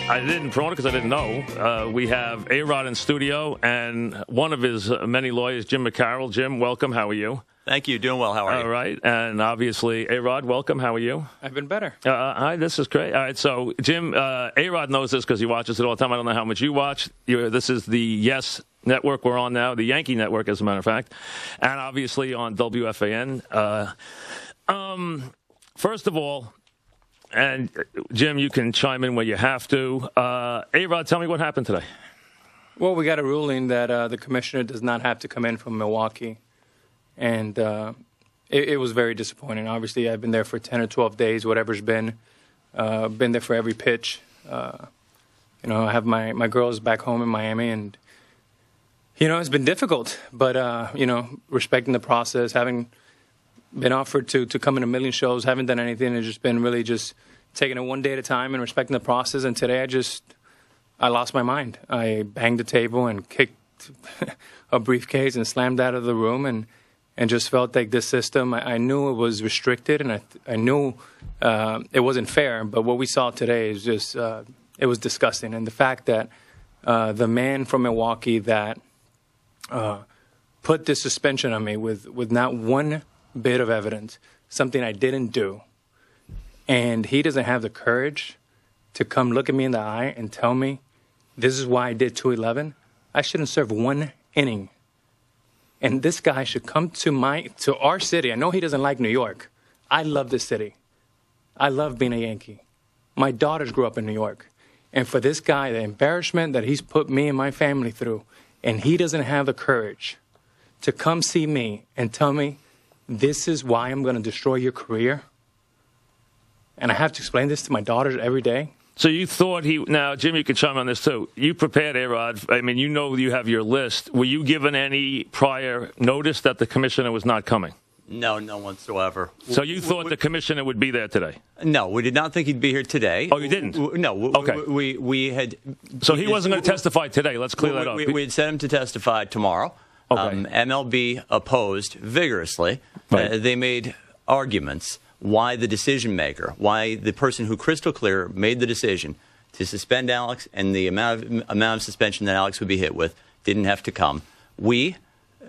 I didn't promote it because I didn't know. We have A-Rod in studio and one of his many lawyers, Jim McCarroll. Jim, welcome. How are you? Thank you. Doing well. How are you? All right. And obviously, A-Rod, welcome. How are you? I've been better. Hi, this is great. All right. So, Jim, A-Rod knows this because he watches it all the time. I don't know how much you watch. This is the Yes Network we're on now, the Yankee Network, as a matter of fact. And obviously on WFAN. First of all, and Jim, you can chime in where you have to. A-Rod, tell me what happened today. Well, we got a ruling that the commissioner does not have to come in from Milwaukee. And it was very disappointing. Obviously, I've been there for 10 or 12 days, whatever's been there for every pitch. I have my girls back home in Miami, and, it's been difficult. But, respecting the process, having been offered to come in a million shows, haven't done anything. It's just been really just taking it one day at a time and respecting the process. And today I lost my mind. I banged the table and kicked a briefcase and slammed out of the room and just felt like this system, I knew it was restricted and I knew it wasn't fair. But what we saw today is just, it was disgusting. And the fact that the man from Milwaukee that put this suspension on me with not one bit of evidence, something I didn't do, and he doesn't have the courage to come look at me in the eye and tell me this is why I did 211, I shouldn't serve one inning. And this guy should come to our city. I know he doesn't like New York. I love this city. I love being a Yankee. My daughters grew up in New York. And for this guy, the embarrassment that he's put me and my family through, and he doesn't have the courage to come see me and tell me, this is why I'm going to destroy your career. And I have to explain this to my daughters every day. So you thought now, Jim, you can chime on this too. You prepared, A-Rod. I mean, you have your list. Were you given any prior notice that the commissioner was not coming? No, none whatsoever. So you thought the commissioner would be there today? No, we did not think he'd be here today. Oh, you didn't? No. Okay. We had... So he wasn't going to testify today. Let's clear that up. We had set him to testify tomorrow. Okay. MLB opposed vigorously. Right. They made arguments why the decision maker, why the person who crystal clear made the decision to suspend Alex and the amount of suspension that Alex would be hit with didn't have to come. We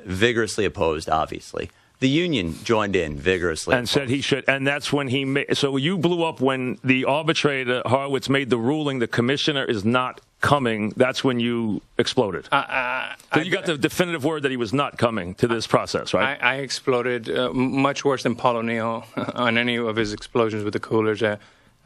vigorously opposed, obviously. The union joined in vigorously. And said he should. And that's when he made. So you blew up when the arbitrator, Horowitz, made the ruling the commissioner is not coming. That's when you exploded. So you got the definitive word that he was not coming to this process, right? I exploded much worse than Paul O'Neill on any of his explosions with the coolers.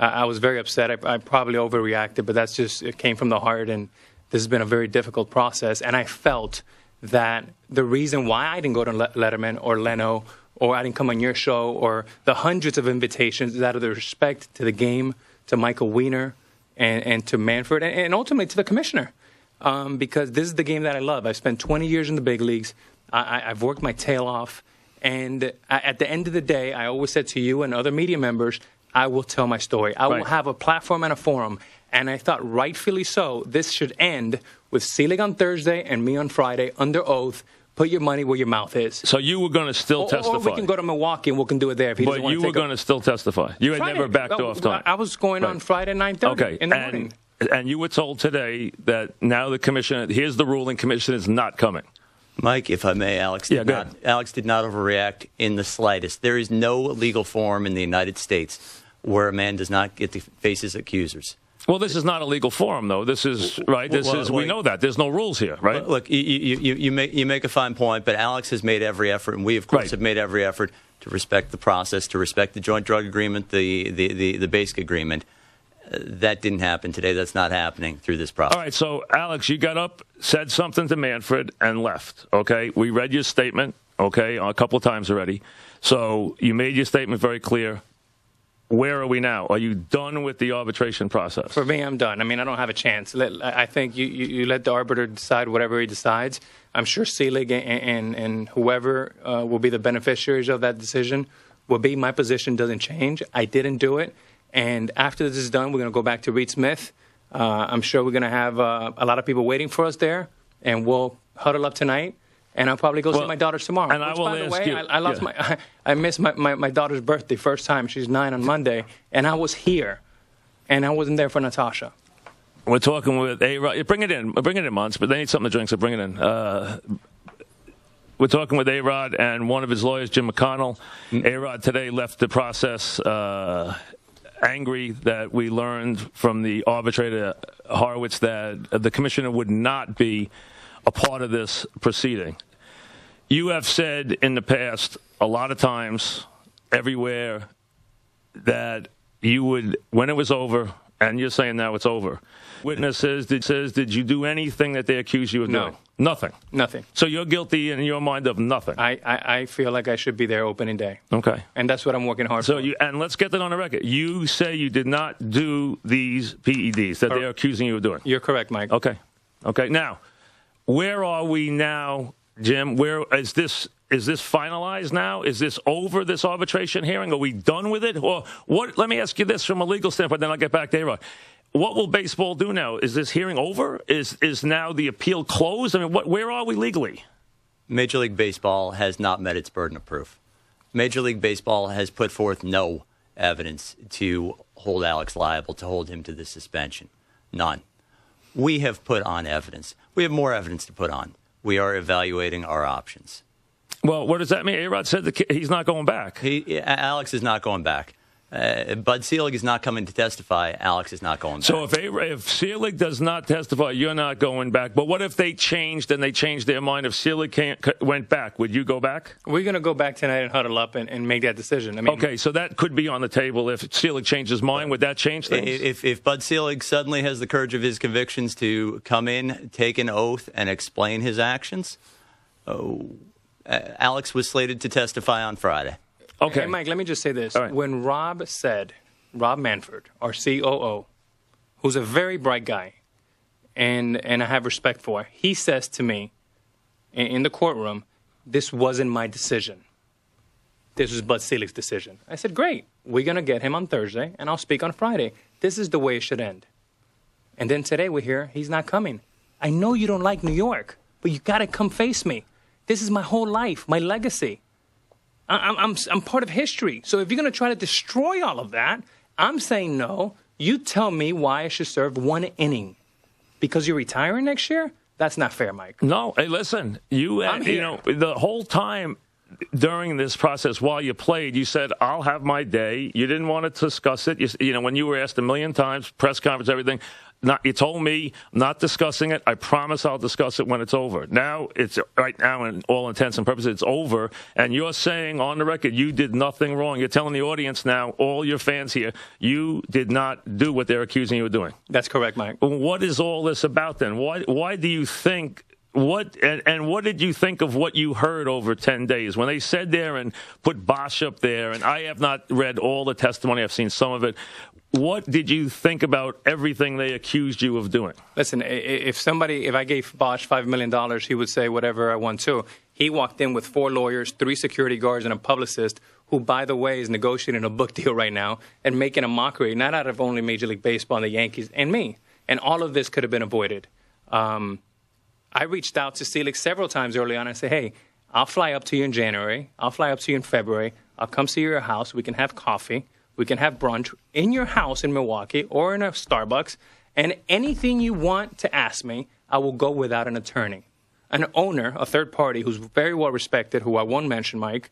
I was very upset. I probably overreacted, but that's just, it came from the heart. And this has been a very difficult process. And I felt that the reason why I didn't go to Letterman or Leno or I didn't come on your show or the hundreds of invitations is out of the respect to the game, to Michael Weiner and to Manfred and ultimately to the commissioner because this is the game that I love. I've spent 20 years in the big leagues. I've worked my tail off. And at the end of the day, I always said to you and other media members, I will tell my story. I will have a platform and a forum. And I thought, rightfully so, this should end with Selig on Thursday and me on Friday under oath. Put your money where your mouth is. So you were going to still testify. Or we can go to Milwaukee and we can do it there. If he doesn't want to you were going to still testify. You had never backed off time. I was going on Friday 9:30 in the morning. And you were told today that now the commissioner, here's the ruling, commissioner is not coming. Mike, if I may, Alex did not overreact in the slightest. There is no legal forum in the United States where a man does not get to face his accusers. Well, this is not a legal forum, though. This is right. We know that there's no rules here, right? Look, you make a fine point, but Alex has made every effort, and we, of course, have made every effort to respect the process, to respect the joint drug agreement, the basic agreement. That didn't happen today. That's not happening through this process. All right. So, Alex, you got up, said something to Manfred, and left. Okay. We read your statement. Okay, a couple of times already. So you made your statement very clear. Where are we now? Are you done with the arbitration process? For me, I'm done. I mean, I don't have a chance. I think you let the arbiter decide whatever he decides. I'm sure Selig and whoever will be the beneficiaries of that decision will be. My position doesn't change. I didn't do it. And after this is done, we're going to go back to Reed Smith. I'm sure we're going to have a lot of people waiting for us there, and we'll huddle up tonight. And I'll probably go see my daughters tomorrow. And I will ask you. I lost I missed my daughter's birthday first time. She's 9 on Monday, and I was here, and I wasn't there for Natasha. We're talking with A-Rod. Bring it in, Mons, but they need something to drink, so bring it in. We're talking with A-Rod and one of his lawyers, Jim McConnell. A-Rod today left the process angry that we learned from the arbitrator, Horowitz, that the commissioner would not be a part of this proceeding. You have said in the past a lot of times, everywhere, that you would, when it was over, and you're saying now it's over. Witnesses says, did you do anything that they accuse you of doing? Nothing. Nothing. So you're guilty in your mind of nothing. I feel like I should be there opening day. Okay. And that's what I'm working hard for. And let's get that on the record. You say you did not do these PEDs that they're accusing you of doing. You're correct, Mike. Okay. Now, where are we now, Jim? Where is this? Is this finalized now? Is this over, this arbitration hearing? Are we done with it? Or what? Let me ask you this from a legal standpoint, then I'll get back to A-Rod. What will baseball do now? Is this hearing over? Is now the appeal closed? I mean, where are we legally? Major League Baseball has not met its burden of proof. Major League Baseball has put forth no evidence to hold Alex liable, to hold him to the suspension. None. We have put on evidence. We have more evidence to put on. We are evaluating our options. Well, what does that mean? A-Rod said he's not going back. Alex is not going back. Bud Selig is not coming to testify. Alex is not going back. So if Selig does not testify, you're not going back. But what if they changed and they changed their mind? If Selig went back, would you go back? We're going to go back tonight and huddle up and make that decision. I mean, okay, so that could be on the table. If Selig changed his mind, would that change things? If Bud Selig suddenly has the courage of his convictions to come in, take an oath, and explain his actions, Alex was slated to testify on Friday. Okay. Hey, Mike, let me just say this. Right. When Rob Manfred, our COO, who's a very bright guy, and I have respect for, he says to me in the courtroom, this wasn't my decision. This was Bud Selig's decision. I said, great. We're going to get him on Thursday, and I'll speak on Friday. This is the way it should end. And then today we hear he's not coming. I know you don't like New York, but you got to come face me. This is my whole life, my legacy. I'm part of history. So if you're going to try to destroy all of that, I'm saying no. You tell me why I should serve one inning. Because you're retiring next year? That's not fair, Mike. No. Hey, listen, you know, the whole time during this process while you played, you said, I'll have my day. You didn't want to discuss it. You know, when you were asked a million times, press conference, everything, you told me, I'm not discussing it. I promise I'll discuss it when it's over. Now, it's right now, in all intents and purposes, it's over. And you're saying on the record, you did nothing wrong. You're telling the audience now, all your fans here, you did not do what they're accusing you of doing. That's correct, Mike. What is all this about then? Why do you think... What did you think of what you heard over 10 days when they said there and put Bosch up there? And I have not read all the testimony. I've seen some of it. What did you think about everything they accused you of doing? Listen, if I gave Bosch $5 million, he would say whatever I want to. He walked in with 4 lawyers, 3 security guards, and a publicist who, by the way, is negotiating a book deal right now and making a mockery, not out of only Major League Baseball and the Yankees and me. And all of this could have been avoided. I reached out to Selig several times early on and said, hey, I'll fly up to you in January. I'll fly up to you in February. I'll come see your house. We can have coffee. We can have brunch in your house in Milwaukee or in a Starbucks. And anything you want to ask me, I will go without an attorney. An owner, a third party who's very well respected, who I won't mention, Mike,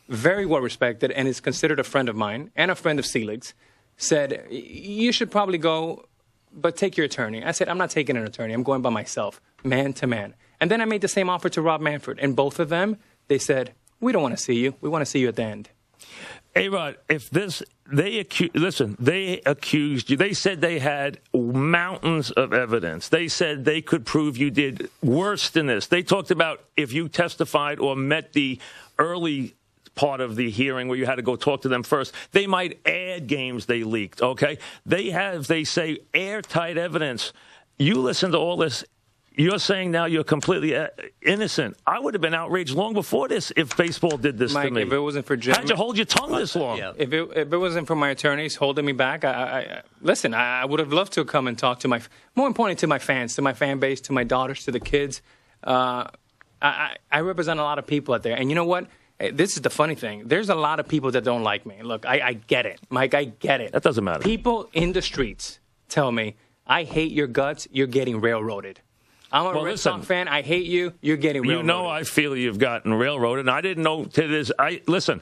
very well respected and is considered a friend of mine and a friend of Selig's, said, you should probably go, but take your attorney. I said, I'm not taking an attorney. I'm going by myself, man to man. And then I made the same offer to Rob Manfred. And both of them, they said, we don't want to see you. We want to see you at the end. A-Rod, they accused you. They said they had mountains of evidence. They said they could prove you did worse than this. They talked about if you testified or met the early part of the hearing where you had to go talk to them first, they might add games they leaked, okay? They say, airtight evidence. You listen to all this. you're saying now you're completely innocent. I would have been outraged long before this if baseball did this Mike, to me. If it wasn't for Jim, how'd you hold your tongue this long? Yeah. If it wasn't for my attorneys holding me back, listen, I would have loved to come and talk to more importantly, to my fans, to my fan base, to my daughters, to the kids. I represent a lot of people out there. And you know what? This is the funny thing. There's a lot of people that don't like me. Look, I get it. Mike, I get it. That doesn't matter. People in the streets tell me, I hate your guts. You're getting railroaded. I'm a Red Sox fan. I hate you. You're getting railroaded. You know I feel you've gotten railroaded. And I didn't know to this. Listen,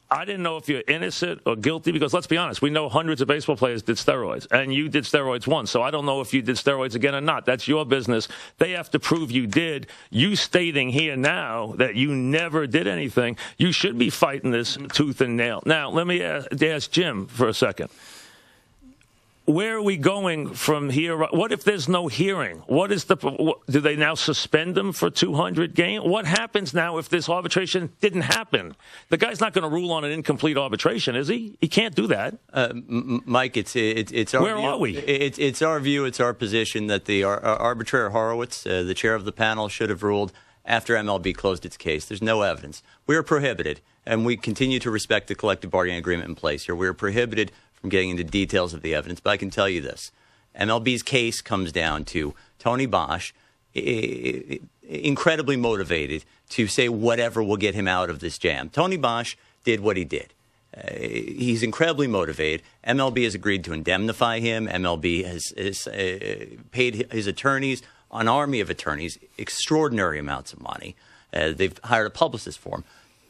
I didn't know if you're innocent or guilty because, let's be honest, we know hundreds of baseball players did steroids. And you did steroids once. So I don't know if you did steroids again or not. That's your business. They have to prove you did. You stating here now that you never did anything, you should be fighting this tooth and nail. Now, let me ask Jim for a second. Where are we going from here? What if there's no hearing? Do they now suspend him for 200 games? What happens now if this arbitration didn't happen? The guy's not going to rule on an incomplete arbitration, is he? He can't do that. Mike, it's our Where view. are we? It's our view. It's our position that the arbitrator Horowitz, the chair of the panel, should have ruled after MLB closed its case. There's no evidence. We are prohibited, and we continue to respect the collective bargaining agreement in place here. We are prohibited from getting into details of the evidence, but I can tell you this. MLB's case comes down to Tony Bosch, incredibly motivated to say whatever will get him out of this jam. Tony Bosch did what he did. He's incredibly motivated. MLB has agreed to indemnify him. MLB has paid his attorneys, an army of attorneys, extraordinary amounts of money. They've hired a publicist for him.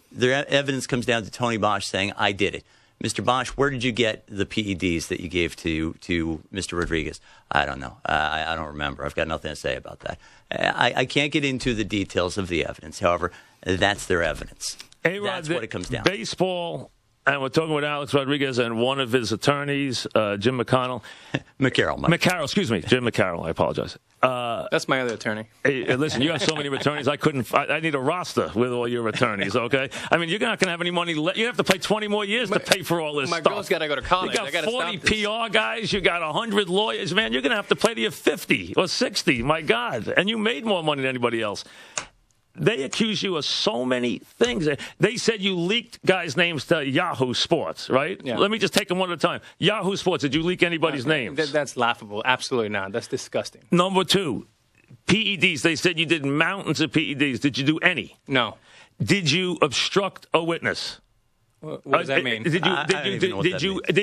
The evidence comes down to Tony Bosch saying, I did it. Mr. Bosch, where did you get the PEDs that you gave to Mr. Rodriguez? I don't know. I don't remember. I've got nothing to say about that. I can't get into the details of the evidence. However, that's their evidence. That's what it comes down to. Baseball, and we're talking with Alex Rodriguez and one of his attorneys, Jim McConnell. McCarroll, excuse me. Jim McCarroll. I apologize. That's my other attorney. Hey, listen, you have so many attorneys. I need a roster with all your attorneys, okay? I mean, you're not going to have any money left. You have to play 20 more years to pay for all this stuff. My girl's got to go to college. You got 40 PR guys. You got 100 lawyers. Man, you're going to have to play to your 50 or 60. My God. And you made more money than anybody else. They accuse you of so many things. They said you leaked guys' names to Yahoo Sports, right? Yeah. Let me just take them one at a time. Yahoo Sports, did you leak anybody's names? That's laughable. Absolutely not. That's disgusting. Number two, PEDs. They said you did mountains of PEDs. Did you do any? No. Did you obstruct a witness? What does that mean? Did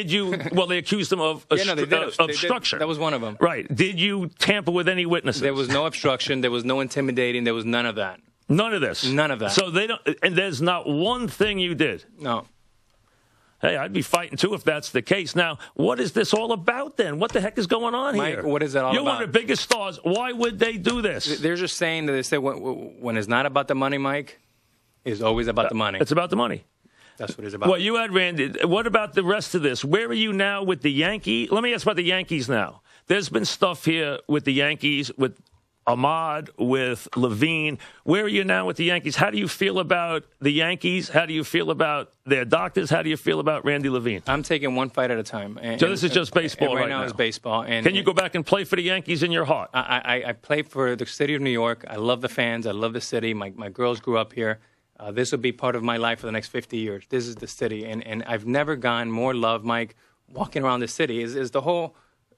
you? Well, they accused them of obstruction. That was one of them. Right. Did you tamper with any witnesses? There was no obstruction. There was no intimidating. There was none of that. None of this. None of that. So they don't. And there's not one thing you did. No. Hey, I'd be fighting too if that's the case. Now, what is this all about then? What the heck is going on Mike, here? what is that all You're about? one of the biggest stars. Why would they do this? They're just saying that they say when it's not about the money, Mike, it's always about the money. It's about the money. That's what it's about. Well, you had Randy. What about the rest of this? Where are you now with the Yankees? Let me ask about the Yankees now. There's been stuff here with the Yankees, with Ahmad, with Levine. Where are you now with the Yankees? How do you feel about the Yankees? How do you feel about their doctors? How do you feel about Randy Levine? I'm taking one fight at a time. So this is just baseball right now. It's baseball. Can you go back and play for the Yankees in your heart? I play for the city of New York. I love the fans. I love the city. My girls grew up here. This will be part of my life for the next 50 years. This is the city. And I've never gotten more love, Mike, walking around the city. Is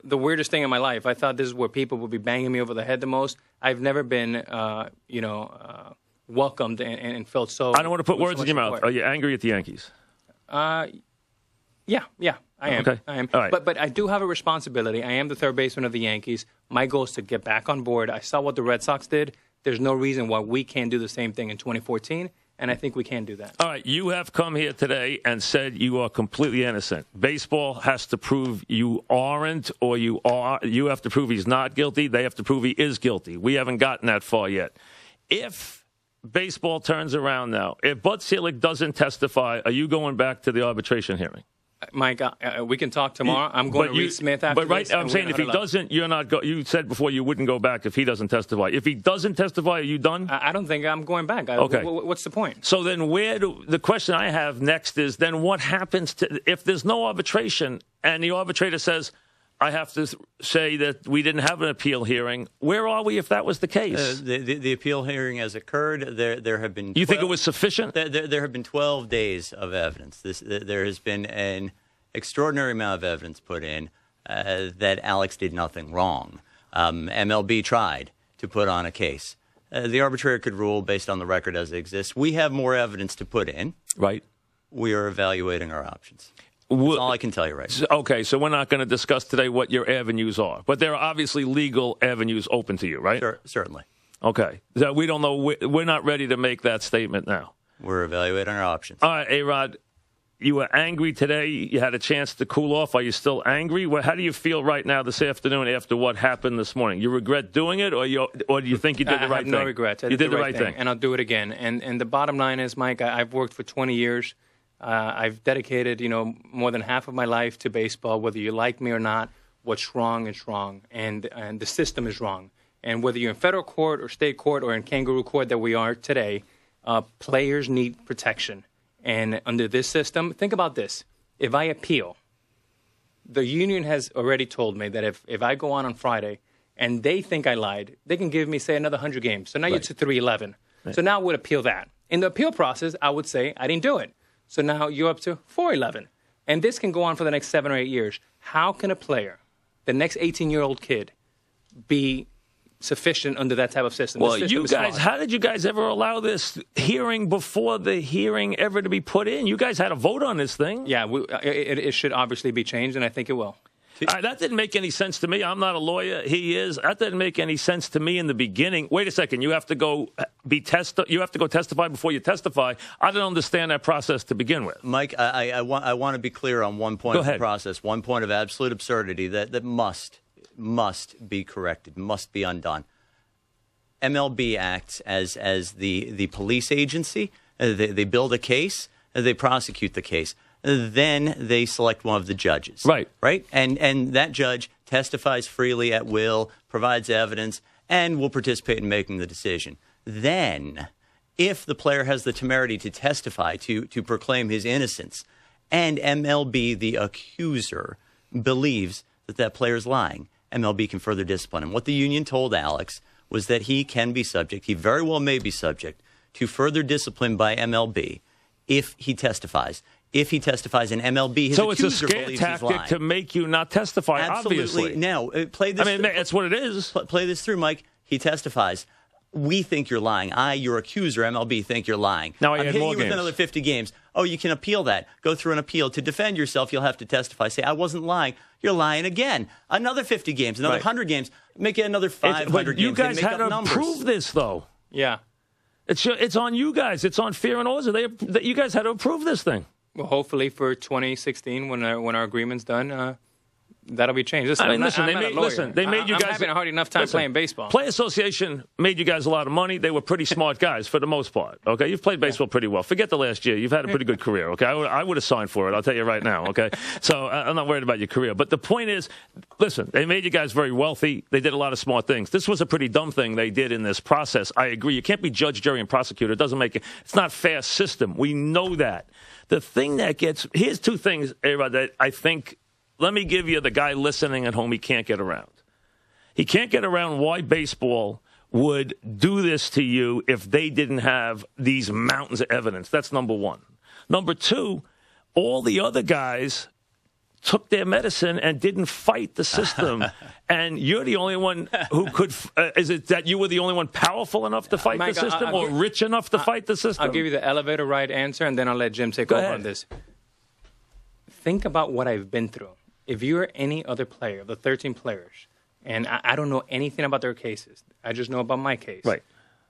the weirdest thing in my life. I thought this is where people would be banging me over the head the most. I've never been, welcomed and felt so. I don't want to put words in your mouth. Are you angry at the Yankees? Yeah, I am. Okay. I am. All right. But I do have a responsibility. I am the third baseman of the Yankees. My goal is to get back on board. I saw what the Red Sox did. There's no reason why we can't do the same thing in 2014. And I think we can do that. All right, you have come here today and said you are completely innocent. Baseball has to prove you aren't or you are. You have to prove he's not guilty. They have to prove he is guilty. We haven't gotten that far yet. If baseball turns around now, if Bud Selig doesn't testify, are you going back to the arbitration hearing? Mike, we can talk tomorrow. I'm going to Reed Smith after But right, this, I'm saying if he doesn't, you're not. You said before you wouldn't go back if he doesn't testify. If he doesn't testify, are you done? I don't think I'm going back. Okay. What's the point? So then the question I have next is then what happens if there's no arbitration and the arbitrator says, I have to say that we didn't have an appeal hearing. Where are we if that was the case? The appeal hearing has occurred. There have been. You think it was sufficient? There have been 12 days of evidence. There has been an extraordinary amount of evidence put in that Alex did nothing wrong. MLB tried to put on a case. The arbitrator could rule based on the record as it exists. We have more evidence to put in. Right. We are evaluating our options. That's all I can tell you right now. Okay, so we're not going to discuss today what your avenues are, but there are obviously legal avenues open to you, right? Certainly. Okay. So we don't know. We're not ready to make that statement now. We're evaluating our options. All right, A-Rod, you were angry today. You had a chance to cool off. Are you still angry? How do you feel right now this afternoon after what happened this morning? You regret doing it, or do you think you did the right thing? I have no regrets. You did the right thing. And I'll do it again. And the bottom line is, Mike, I've worked for 20 years. I've dedicated, more than half of my life to baseball. Whether you like me or not, what's wrong is wrong, and the system is wrong. And whether you're in federal court or state court or in kangaroo court that we are today, players need protection. And under this system, think about this. If I appeal, the union has already told me that if I go on Friday and they think I lied, they can give me, say, another 100 games. So now you're to 311. Right. So now I would appeal that. In the appeal process, I would say I didn't do it. So now you're up to 411. And this can go on for the next 7 or 8 years. How can a player, the next 18-year-old kid, be sufficient under that type of system? Well, you guys, how did you guys ever allow this hearing before the hearing ever to be put in? You guys had a vote on this thing. Yeah, it should obviously be changed, and I think it will. That didn't make any sense to me. I'm not a lawyer. He is. That didn't make any sense to me in the beginning. Wait a second. You have to go You have to go testify before you testify. I don't understand that process to begin with. Mike, I want to be clear on one point of the process, one point of absolute absurdity that must be corrected, must be undone. MLB acts as the police agency. They build a case. They prosecute the case. Then they select one of the judges. Right. And that judge testifies freely at will, provides evidence, and will participate in making the decision. Then, if the player has the temerity to testify, to proclaim his innocence, and MLB, the accuser, believes that player is lying, MLB can further discipline him. What the union told Alex was that he can be subject, he very well may be subject, to further discipline by MLB if he testifies. If he testifies in MLB, his accuser believes he's lying. So it's a scare tactic to make you not testify, Absolutely. Obviously. Now, play this. That's what it is. Play this through, Mike. He testifies. We think you're lying. Your accuser, MLB, think you're lying. Now I'm hitting you with another 50 games. Oh, you can appeal that. Go through an appeal. To defend yourself, you'll have to testify. Say, I wasn't lying. You're lying again. Another 50 games, another 100 games. Make it another 500 games. You guys had to prove this, though. Yeah. It's on you guys. It's on Fear and Order. You guys had to approve this thing. Well, hopefully for 2016, when our agreement's done, that'll be changed. Listen, they made you guys. I'm having a hard enough time playing baseball. Play Association made you guys a lot of money. They were pretty smart guys for the most part. Okay, you've played baseball pretty well. Forget the last year. You've had a pretty good career. Okay, I would have signed for it. I'll tell you right now. Okay, so I'm not worried about your career. But the point is, listen, they made you guys very wealthy. They did a lot of smart things. This was a pretty dumb thing they did in this process. I agree. You can't be judge, jury, and prosecutor. It doesn't make it. It's not a fair system. We know that. The thing that here's two things, A-Rod, that I think. Let me give you the guy listening at home he can't get around. He can't get around why baseball would do this to you if they didn't have these mountains of evidence. That's number one. Number two, all the other guys took their medicine and didn't fight the system. And you're the only one who could. Is it that you were the only one powerful enough to fight the system or rich enough to fight the system? I'll give you the elevator ride answer, and then I'll let Jim take over on this. Think about what I've been through. If you're any other player, the 13 players, and I don't know anything about their cases, I just know about my case. Right.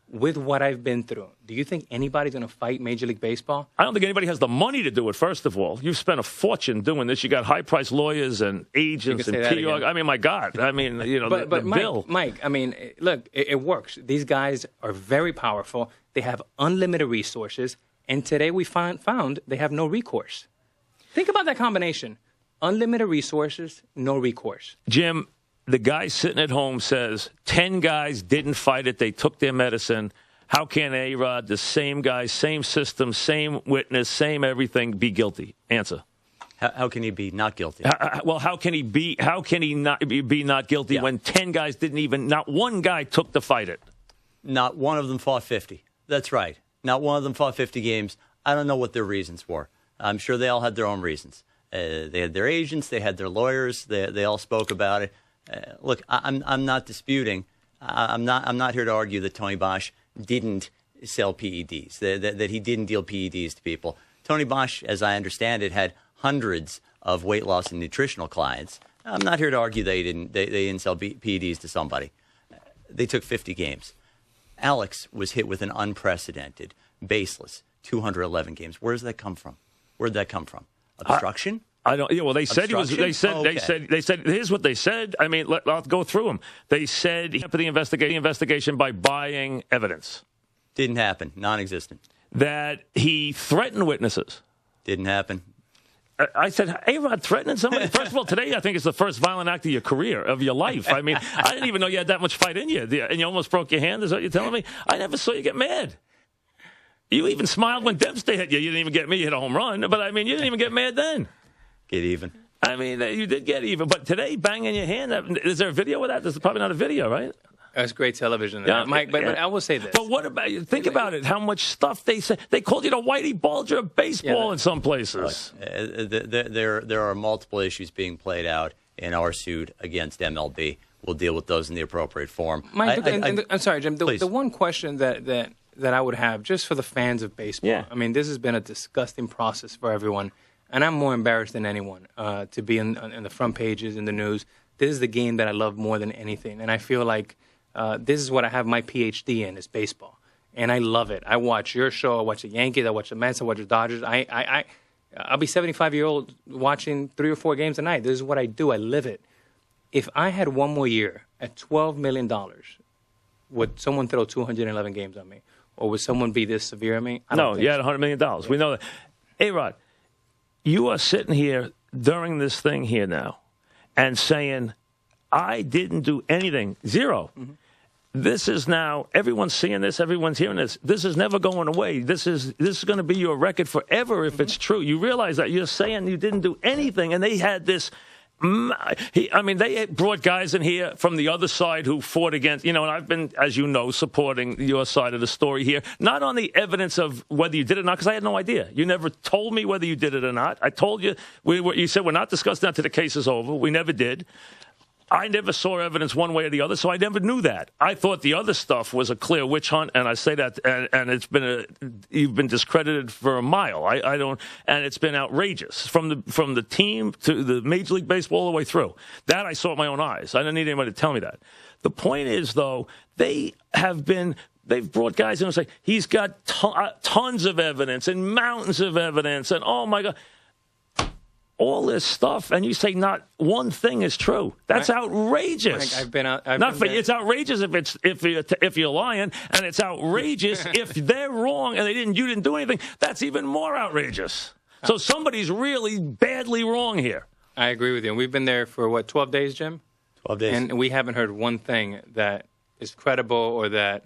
With what I've been through, do you think anybody's going to fight Major League Baseball? I don't think anybody has the money to do it, first of all. You've spent a fortune doing this. You got high-priced lawyers and agents and PR. I mean, my God. I mean, but the bill. Mike, I mean, look, it works. These guys are very powerful. They have unlimited resources. And today we found they have no recourse. Think about that combination. Unlimited resources, no recourse. Jim, the guy sitting at home says 10 guys didn't fight it. They took their medicine. How can A-Rod, the same guy, same system, same witness, same everything, be guilty? Answer. How can he be not guilty? Well, how can he not be not guilty when 10 guys not one guy took to fight it? Not one of them fought 50. That's right. Not one of them fought 50 games. I don't know what their reasons were. I'm sure they all had their own reasons. They had their agents. They had their lawyers. They all spoke about it. Look, I'm not disputing. I'm not here to argue that Tony Bosch didn't sell PEDs, that he didn't deal PEDs to people. Tony Bosch, as I understand it, had hundreds of weight loss and nutritional clients. I'm not here to argue they didn't sell PEDs to somebody. They took 50 games. Alex was hit with an unprecedented, baseless 211 games. Where does that come from? Where'd that come from? Obstruction? I don't. Yeah. Well, they said he was. They said. Okay. They said. Here's what they said. I mean, I'll go through them. They said he put the investigation by buying evidence. Didn't happen. Non-existent. That he threatened witnesses. Didn't happen. I said, A-Rod threatening somebody? First of all, today I think it's the first violent act of your career, of your life. I mean, I didn't even know you had that much fight in you. And you almost broke your hand, is what you're telling me? I never saw you get mad. You even smiled when Dempster hit you. You didn't even get me hit a home run. But, I mean, you didn't even get mad then. Get even. I mean, you did get even. But today, banging your hand, is there a video of that? There's probably not a video, right? That's great television, Mike. But I will say this. But what about you? Think about it. How much stuff they say. They called you the Whitey Bulger of baseball in some places. There are multiple issues being played out in our suit against MLB. We'll deal with those in the appropriate form. Mike, I'm sorry, Jim. The one question that I would have, just for the fans of baseball, I mean, this has been a disgusting process for everyone, and I'm more embarrassed than anyone to be in the front pages in the news. This is the game that I love more than anything, and I feel like this is what I have my PhD in, is baseball. And I love it. I watch your show. I watch the Yankees. I watch the Mets. I watch the Dodgers. I'll be 75-year-old watching 3 or 4 games a night. This is what I do. I live it. If I had one more year at $12 million, would someone throw 211 games on me? Or would someone be this severe on me? No, you had $100 million. Yeah. We know that. A-Rod, you are sitting here during this thing here now and saying, I didn't do anything. Zero. Mm-hmm. This is now, everyone's seeing this, everyone's hearing this. This is never going away. This is going to be your record forever if it's true. You realize that you're saying you didn't do anything, and they had this. They brought guys in here from the other side who fought against, and I've been, as you know, supporting your side of the story here, not on the evidence of whether you did it or not, because I had no idea. You never told me whether you did it or not. I told you, you said we're not discussing that till the case is over. We never did. I never saw evidence one way or the other, so I never knew that. I thought the other stuff was a clear witch hunt, and I say that, and you've been discredited for a mile. And it's been outrageous from the team to the Major League Baseball all the way through. That I saw with my own eyes. I didn't need anybody to tell me that. The point is, though, they've brought guys in and say he's got tons of evidence and mountains of evidence, and oh my God. All this stuff, and you say not one thing is true. That's outrageous. It's outrageous if you're lying, and it's outrageous if they're wrong and you didn't do anything. That's even more outrageous. So somebody's really badly wrong here. I agree with you. And we've been there for 12 days, Jim? 12 days. And we haven't heard one thing that is credible or that.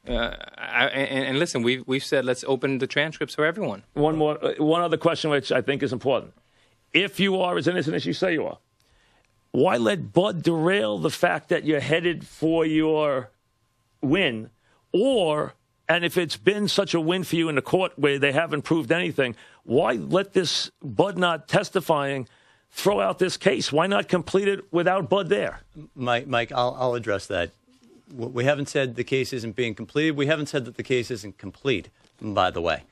And listen, we've said let's open the transcripts for everyone. One other question, which I think is important. If you are as innocent as you say you are, why let Bud derail the fact that you're headed for your win? And if it's been such a win for you in the court where they haven't proved anything, why let this Bud not testifying throw out this case? Why not complete it without Bud there? Mike, I'll address that. We haven't said the case isn't being completed. We haven't said that the case isn't complete, by the way.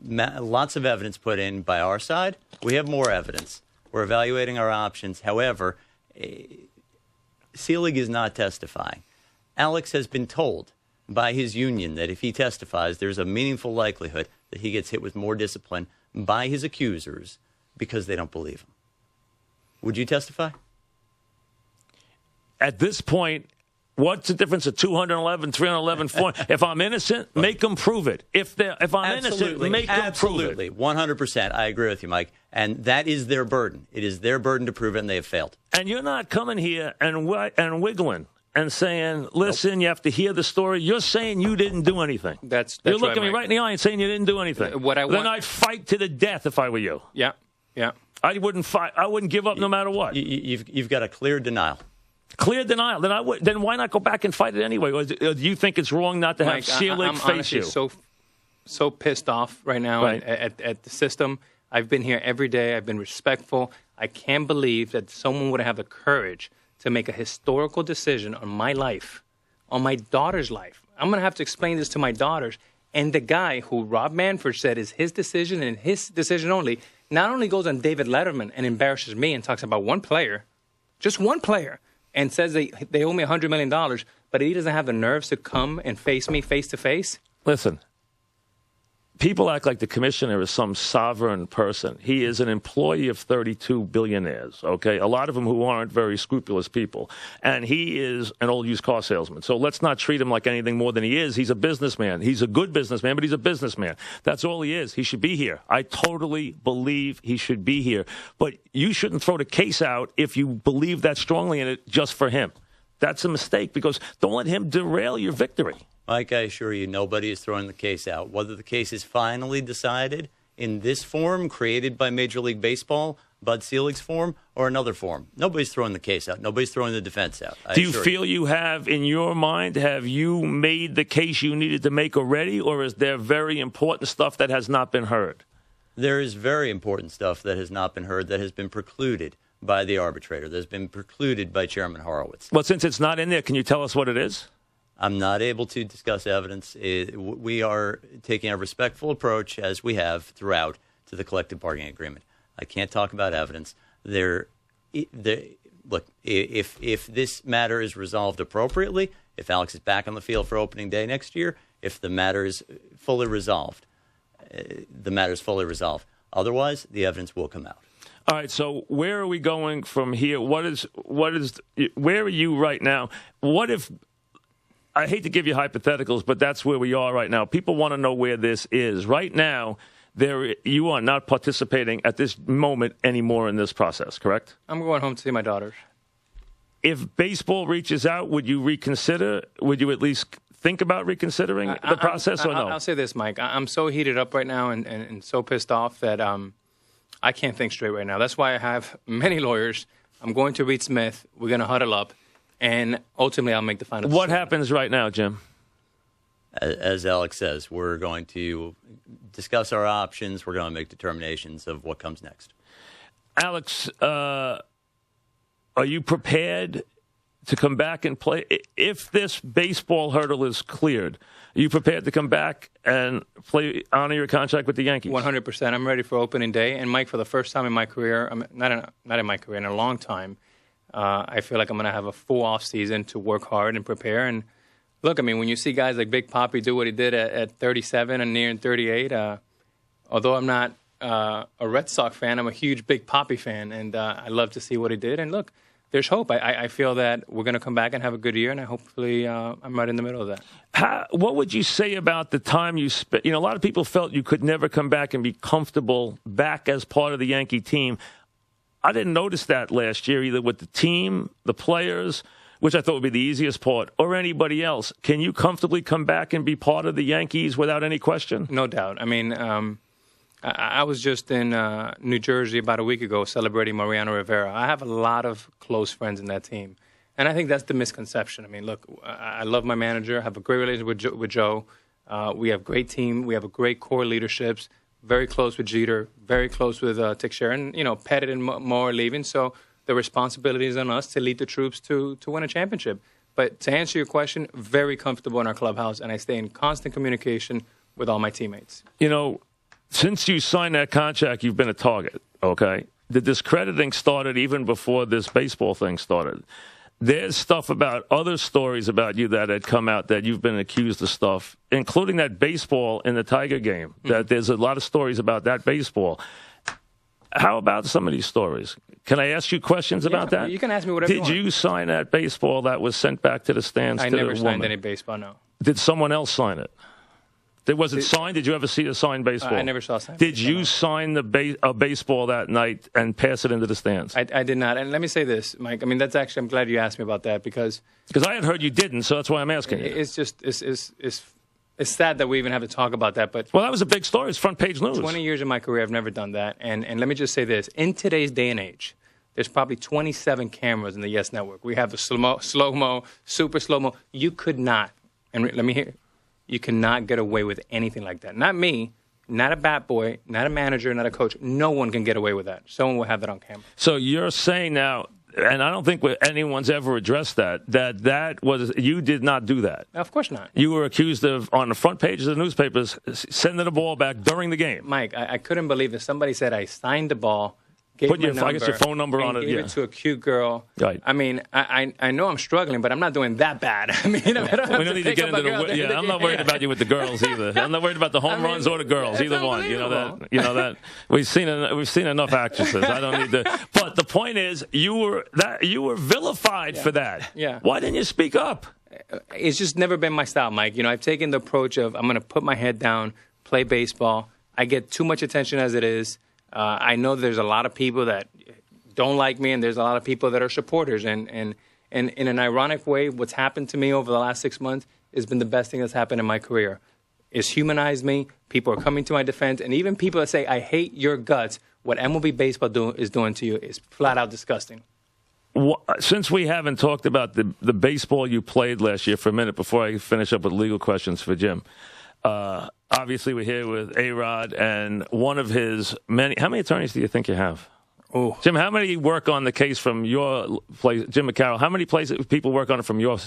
Lots of evidence put in by our side. We have more evidence. We're evaluating our options. However, Selig is not testifying. Alex has been told by his union that if he testifies, there's a meaningful likelihood that he gets hit with more discipline by his accusers because they don't believe him. Would you testify? At this point, what's the difference of 211, 311, 400? If I'm innocent, make them prove it. If I'm innocent, make them prove it. Absolutely, 100%. I agree with you, Mike. And that is their burden. It is their burden to prove it, and they have failed. And you're not coming here and wiggling and saying, listen, You have to hear the story. You're saying you didn't do anything. That's you're looking me right in the eye and saying you didn't do anything. Then I'd fight to the death if I were you. Yeah. Yeah. I wouldn't fight. I wouldn't give up no matter what. You've got a clear denial. Clear denial. Then why not go back and fight it anyway? Or do you think it's wrong not to have Selig face you? I'm so pissed off right now at the system. I've been here every day. I've been respectful. I can't believe that someone would have the courage to make a historical decision on my life, on my daughter's life. I'm going to have to explain this to my daughters. And the guy who Rob Manfred said is his decision and his decision only, not only goes on David Letterman and embarrasses me and talks about one player, just one player, and says they owe me $100 million, but he doesn't have the nerves to come and face me face to face. Listen, people act like the commissioner is some sovereign person. He is an employee of 32 billionaires, okay? A lot of them who aren't very scrupulous people. And he is an old used car salesman. So let's not treat him like anything more than he is. He's a businessman. He's a good businessman, but he's a businessman. That's all he is. He should be here. I totally believe he should be here. But you shouldn't throw the case out if you believe that strongly in it just for him. That's a mistake because don't let him derail your victory. Mike, I assure you, nobody is throwing the case out. Whether the case is finally decided in this form created by Major League Baseball, Bud Selig's form, or another form, nobody's throwing the case out. Nobody's throwing the defense out. Do you feel you have, in your mind, have you made the case you needed to make already, or is there very important stuff that has not been heard? There is very important stuff that has not been heard, that has been precluded by the arbitrator, that has been precluded by Chairman Horowitz. Well, since it's not in there, can you tell us what it is? I'm not able to discuss evidence. We are taking a respectful approach, as we have throughout, to the collective bargaining agreement. I can't talk about evidence. Look, if this matter is resolved appropriately, if Alex is back on the field for opening day next year, if the matter is fully resolved, the matter is fully resolved. Otherwise, the evidence will come out. All right, so where are we going from here? Where are you right now? What if, I hate to give you hypotheticals, but that's where we are right now. People want to know where this is. Right now, you are not participating at this moment anymore in this process, correct? I'm going home to see my daughters. If baseball reaches out, would you reconsider? Would you at least think about reconsidering the process or no? I'll say this, Mike. I'm so heated up right now and so pissed off that I can't think straight right now. That's why I have many lawyers. I'm going to Reed Smith. We're going to huddle up. And ultimately, I'll make the final decision. What happens right now, Jim? As Alex says, we're going to discuss our options. We're going to make determinations of what comes next. Alex, are you prepared to come back and play? If this baseball hurdle is cleared, are you prepared to come back and honor your contract with the Yankees? 100%. I'm ready for opening day. And, Mike, for the first time in my career, not in my career, in a long time, I feel like I'm going to have a full off season to work hard and prepare. And look, I mean, when you see guys like Big Papi do what he did at 37 and nearing 38, although I'm not a Red Sox fan, I'm a huge Big Papi fan, and I love to see what he did. And look, there's hope. I feel that we're going to come back and have a good year, and hopefully I'm right in the middle of that. What would you say about the time you spent? You know, a lot of people felt you could never come back and be comfortable back as part of the Yankee team. I didn't notice that last year, either with the team, the players, which I thought would be the easiest part, or anybody else. Can you comfortably come back and be part of the Yankees without any question? No doubt. I mean, I was just in New Jersey about a week ago celebrating Mariano Rivera. I have a lot of close friends in that team. And I think that's the misconception. I mean, look, I love my manager. I have a great relationship with Joe. We have a great team. We have a great core leaderships. Very close with Jeter, very close with Teixeira, and, Pettit and Moore are leaving. So the responsibility is on us to lead the troops to win a championship. But to answer your question, very comfortable in our clubhouse, and I stay in constant communication with all my teammates. Since you signed that contract, you've been a target, okay? The discrediting started even before this baseball thing started. There's stuff about other stories about you that had come out that you've been accused of stuff, including that baseball in the Tiger game, that there's a lot of stories about that baseball. How about some of these stories? Can I ask you questions about that? You can ask me whatever you want. Did you sign that baseball that was sent back to the stands to the woman? I never signed any baseball, no. Did someone else sign it? Was it signed? Did you ever see a signed baseball? I never saw a signed baseball. Did you sign a baseball that night and pass it into the stands? I did not. And let me say this, Mike. I mean, that's actually, I'm glad you asked me about that because I had heard you didn't, so that's why I'm asking you. It's just, It's sad that we even have to talk about that, but Well, that was a big story. It's front page news. 20 years in my career, I've never done that. And let me just say this. In today's day and age, there's probably 27 cameras in the Yes Network. We have the slow-mo, super slow-mo. You could not, and let me hear, you cannot get away with anything like that. Not me, not a bat boy, not a manager, not a coach. No one can get away with that. Someone will have that on camera. So you're saying now, and I don't think anyone's ever addressed that was, you did not do that. Of course not. You were accused of, on the front pages of the newspapers, sending the ball back during the game. Mike, I couldn't believe that somebody said I signed the ball, gave Put my your, number, I guess your phone number on and it. gave Yeah. it to a cute girl. Right. I mean, I know I'm struggling, but I'm not doing that bad. I mean, I don't have We don't need to pick get up into a girl the. Yeah, I'm not worried about you with the girls either. I'm not worried about the home runs or the girls, it's either one. You know that. unbelievable. You know that. We've seen enough actresses. I don't need to. But the point is, you were vilified for that. Yeah. Why didn't you speak up? It's just never been my style, Mike. You know, I've taken the approach of I'm going to put my head down, play baseball. I get too much attention as it is. I know there's a lot of people that don't like me, and there's a lot of people that are supporters. And in an ironic way, what's happened to me over the last 6 months has been the best thing that's happened in my career. It's humanized me. People are coming to my defense. And even people that say, I hate your guts, what MLB baseball is doing to you is flat out disgusting. Since we haven't talked about the baseball you played last year for a minute before I finish up with legal questions for Jim, obviously we're here with A-Rod and one of his many. How many attorneys do you think you have? Oh, Jim, how many work on the case from your place? Jim McCarroll, how many people work on it from your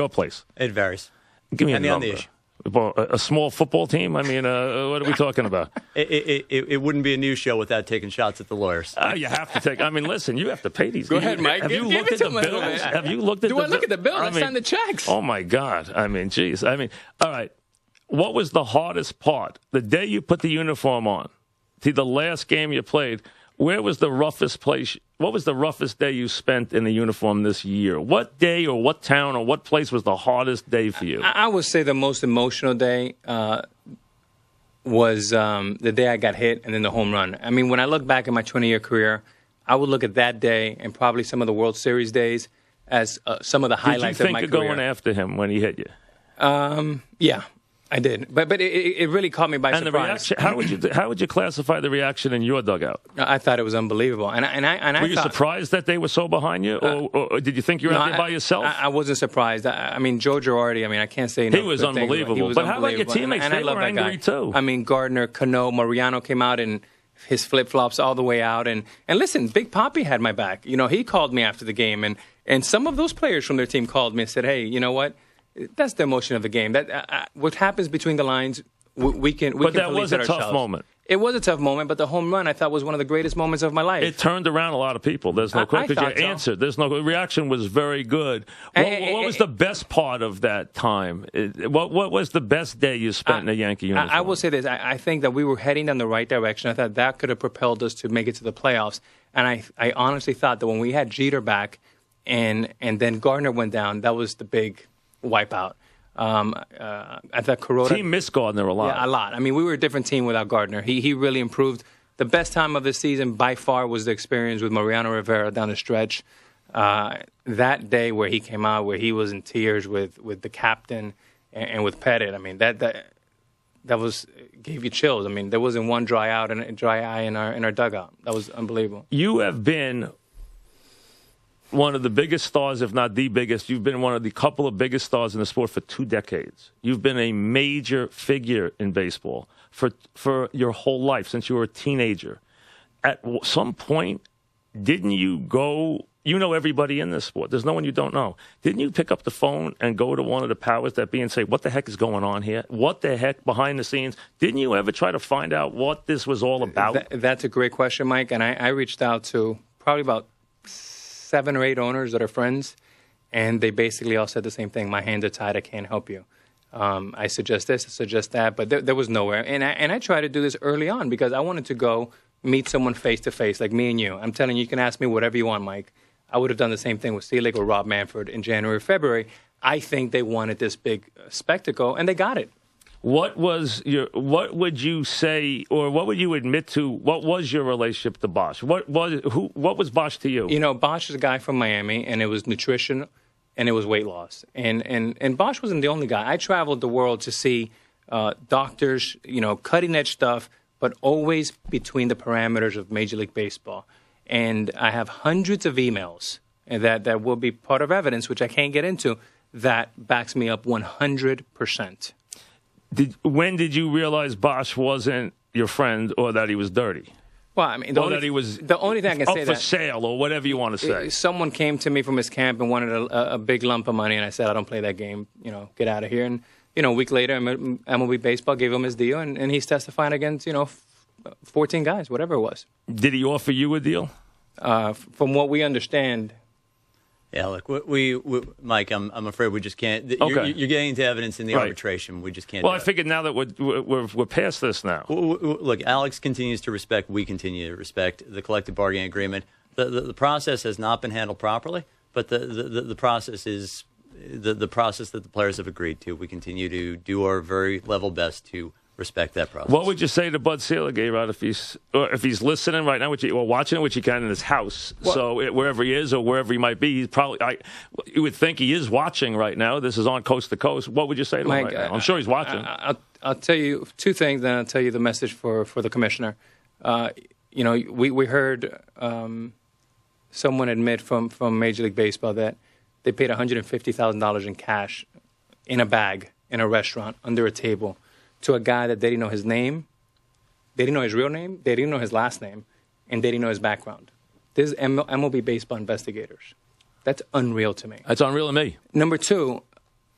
place? It varies. Give me a Depending on number. the issue. Well, a small football team? I mean, what are we talking about? It wouldn't be a news show without taking shots at the lawyers. You have to take. I mean, listen, you have to pay these. Go ahead, Mike. Have you Give looked it at to the him a little bills? bit. Have you looked at Do the I look at the bill? Let's sign the checks. Oh, my God. I mean, geez. I mean, all right. What was the hardest part? The day you put the uniform on, to the last game you played, where was the roughest place? What was the roughest day you spent in the uniform this year? What day or what town or what place was the hardest day for you? I would say the most emotional day was the day I got hit and then the home run. I mean, when I look back at my 20-year career, I would look at that day and probably some of the World Series days as some of the highlights of my Did you think career. of going after him when he hit you? Yeah, I did. But it really caught me by And the surprise. reaction, how would you classify the reaction in your dugout? I thought it was unbelievable. And I Were you thought, surprised that they were so behind you, or did you think you were out there by yourself? I wasn't surprised. I mean, Joe Girardi, I mean, I can't say He enough was good things about him. unbelievable. He was But how about your unbelievable. teammates? And I They love were that guy. angry, too. I mean, Gardner, Cano, Mariano came out and his flip-flops all the way out. And listen, Big Papi had my back. You know, he called me after the game. And some of those players from their team called me and said, hey, you know what? That's the emotion of the game. That what happens between the lines, we can But that police was a it tough ourselves. moment. It was a tough moment, but the home run I thought was one of the greatest moments of my life. It turned around a lot of people. There's no I question. Because thought you so. answered. There's no reaction was very good. What was the best part of that time? What was the best day you spent in a Yankee uniform? I will say this. I think that we were heading in the right direction. I thought that could have propelled us to make it to the playoffs. And I honestly thought that when we had Jeter back and then Gardner went down, that was the big wipeout. I thought Kuroda... Team missed Gardner a lot. Yeah, a lot. I mean, we were a different team without Gardner. He really improved. The best time of the season by far was the experience with Mariano Rivera down the stretch. That day where he came out, where he was in tears with the captain and with Pettit. I mean, that was gave you chills. I mean, there wasn't one dry eye in our dugout. That was unbelievable. You have been one of the biggest stars, if not the biggest. You've been one of the couple of biggest stars in the sport for 2 decades. You've been a major figure in baseball for your whole life, since you were a teenager. At some point, didn't you go... You know everybody in this sport. There's no one you don't know. Didn't you pick up the phone and go to one of the powers that be and say, what the heck is going on here? What the heck behind the scenes? Didn't you ever try to find out what this was all about? That's a great question, Mike. And I reached out to probably about 7 or 8 owners that are friends, and they basically all said the same thing. My hands are tied. I can't help you. I suggest this, I suggest that, but there was nowhere. And I tried to do this early on because I wanted to go meet someone face-to-face, like me and you. I'm telling you, you can ask me whatever you want, Mike. I would have done the same thing with Selig or Rob Manfred in January or February. I think they wanted this big spectacle, and they got it. What would you say, or what would you admit to? What was your relationship to Bosch? What was Bosch to you? You know, Bosch is a guy from Miami, and it was nutrition, and it was weight loss. And Bosch wasn't the only guy. I traveled the world to see doctors, cutting edge stuff, but always between the parameters of Major League Baseball. And I have hundreds of emails that will be part of evidence, which I can't get into, that backs me up 100%. When did you realize Bosch wasn't your friend or that he was dirty? Well, I mean, the only thing I can say up for sale or whatever you want to say. Someone came to me from his camp and wanted a big lump of money, and I said, I don't play that game. Get out of here. And a week later, MLB Baseball gave him his deal, and he's testifying against 14 guys, whatever it was. Did he offer you a deal? From what we understand. Yeah, look, we Mike, I'm afraid we just can't. Okay. You're getting into evidence in the arbitration. We just can't. Well, I figured now that we're past this now. Look, Alex continues to respect. We continue to respect the collective bargaining agreement. The process has not been handled properly, but the process is the process that the players have agreed to. We continue to do our very level best to respect that process. What would you say to Bud Selig, A-Rod, if he's listening right now, or watching it, which he can in his house? Well, so wherever he is or wherever he might be, he's probably. You would think he is watching right now. This is on Coast to Coast. What would you say to him right now? I'm sure he's watching. I'll tell you two things, then I'll tell you the message for the commissioner. We heard someone admit from Major League Baseball that they paid $150,000 in cash in a bag in a restaurant under a table to a guy that they didn't know his name, they didn't know his real name, they didn't know his last name, and they didn't know his background. This is MLB Baseball investigators. That's unreal to me. That's unreal to me. Number two,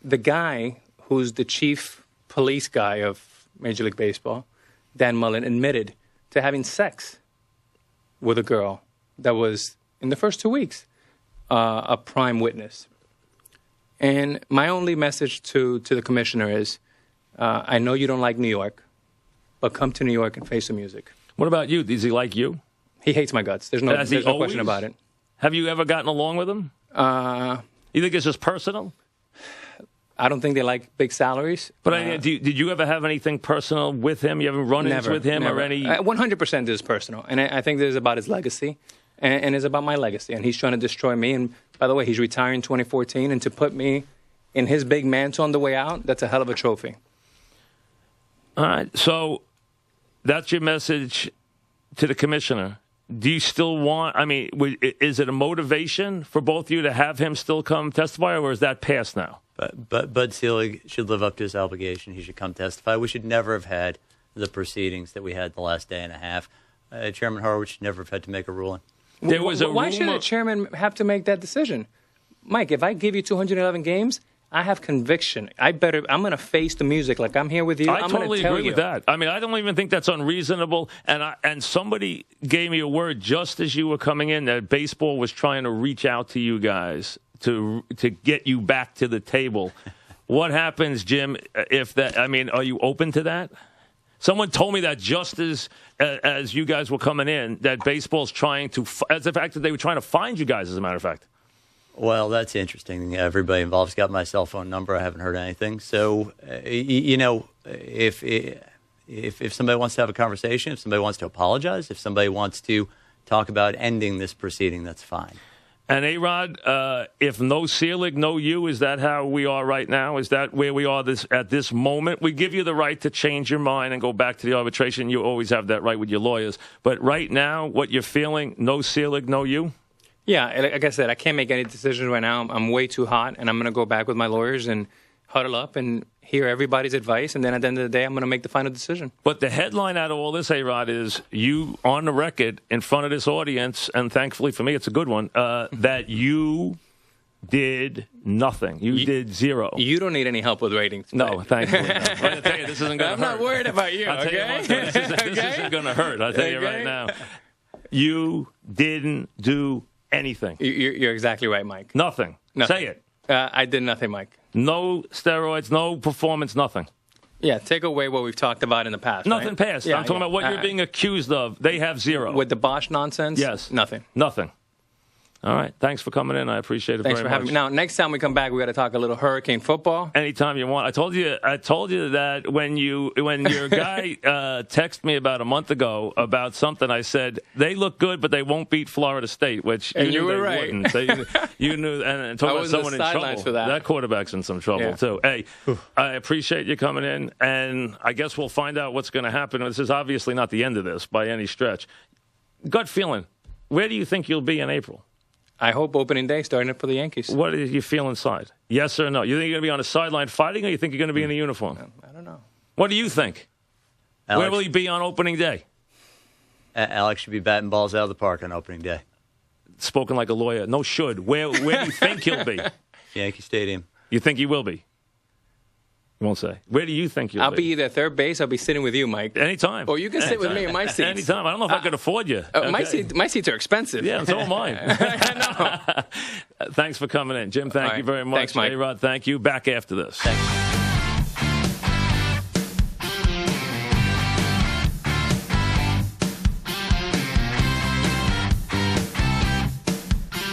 the guy who's the chief police guy of Major League Baseball, Dan Mullen, admitted to having sex with a girl that was, in the first 2 weeks, a prime witness. And my only message to the commissioner is, I know you don't like New York, but come to New York and face the music. What about you? Does he like you? He hates my guts. There's no question about it. Have you ever gotten along with him? You think it's just personal? I don't think they like big salaries. But did you ever have anything personal with him? You ever run-ins with him never. or any? 100% is personal. And I think this is about his legacy. And it's about my legacy. And he's trying to destroy me. And by the way, he's retiring in 2014. And to put me in his big mantle on the way out, that's a hell of a trophy. All right, so that's your message to the commissioner. Do you still want, is it a motivation for both of you to have him still come testify, or is that past now? But Bud Selig should live up to his obligation. He should come testify. We should never have had the proceedings that we had the last day and a half. Chairman Horowitz should never have had to make a ruling. Why should a chairman have to make that decision? Mike, if I give you 211 games, I have conviction. I'm going to face the music like I'm here with you. I totally agree with that. I don't even think that's unreasonable. And somebody gave me a word just as you were coming in that baseball was trying to reach out to you guys to get you back to the table. What happens, Jim, if that? Are you open to that? Someone told me that just as you guys were coming in, that baseball's trying to, as the fact that they were trying to find you guys, as a matter of fact. Well, that's interesting. Everybody involved's got my cell phone number. I haven't heard anything. So, if somebody wants to have a conversation, if somebody wants to apologize, if somebody wants to talk about ending this proceeding, that's fine. And A-Rod, if no Selig, no you, is that how we are right now? Is that where we are at this moment? We give you the right to change your mind and go back to the arbitration. You always have that right with your lawyers. But right now, what you're feeling, no Selig, no you? Yeah, like I said, I can't make any decisions right now. I'm way too hot, and I'm going to go back with my lawyers and huddle up and hear everybody's advice, and then at the end of the day, I'm going to make the final decision. But the headline out of all this, A-Rod, is you on the record in front of this audience, and thankfully for me, it's a good one, that you did nothing. You did zero. You don't need any help with ratings. No, thankfully. No. I'm going to tell you, this isn't going to hurt. I'm not worried about you, I'll okay? Tell you what, this isn't going to hurt. I'll tell you right now. You didn't do anything. You're exactly right, Mike. Nothing. Say it. I did nothing, Mike. No steroids, no performance, nothing. Yeah, take away what we've talked about in the past. Nothing right? past. I'm talking about what you're being accused of. They have zero. With the Bosch nonsense? Yes. Nothing. Nothing. All right. Thanks for coming in. I appreciate it Thanks very for having much. me. Now, next time we come back, we got to talk a little hurricane football. Anytime you want. I told you that when your guy texted me about a month ago about something, I said they look good, but they won't beat Florida State, which you were they right. wouldn't. You knew, and talk about someone in trouble. For that quarterback's in some trouble too. Hey, I appreciate you coming in, and I guess we'll find out what's going to happen. This is obviously not the end of this by any stretch. Gut feeling. Where do you think you'll be in April? I hope opening day starting up for the Yankees. What do you feel inside? Yes or no? You think you're going to be on a sideline fighting, or you think you're going to be in a uniform? I don't know. What do you think? Alex, Where will he be on opening day? Alex should be batting balls out of the park on opening day. Spoken like a lawyer. No should. Where do you think he'll be? Yankee Stadium. You think he will be? You won't say. Where do you think you'll be? I'll be either third base. I'll be sitting with you, Mike. Anytime. Or you can sit with me in my seats. Anytime. I don't know if I could afford you. My seats are expensive. Yeah, so am I. I know. Thanks for coming in. Jim, thank you very much. Thanks, Mike. A-Rod, thank you. Back after this. Thanks.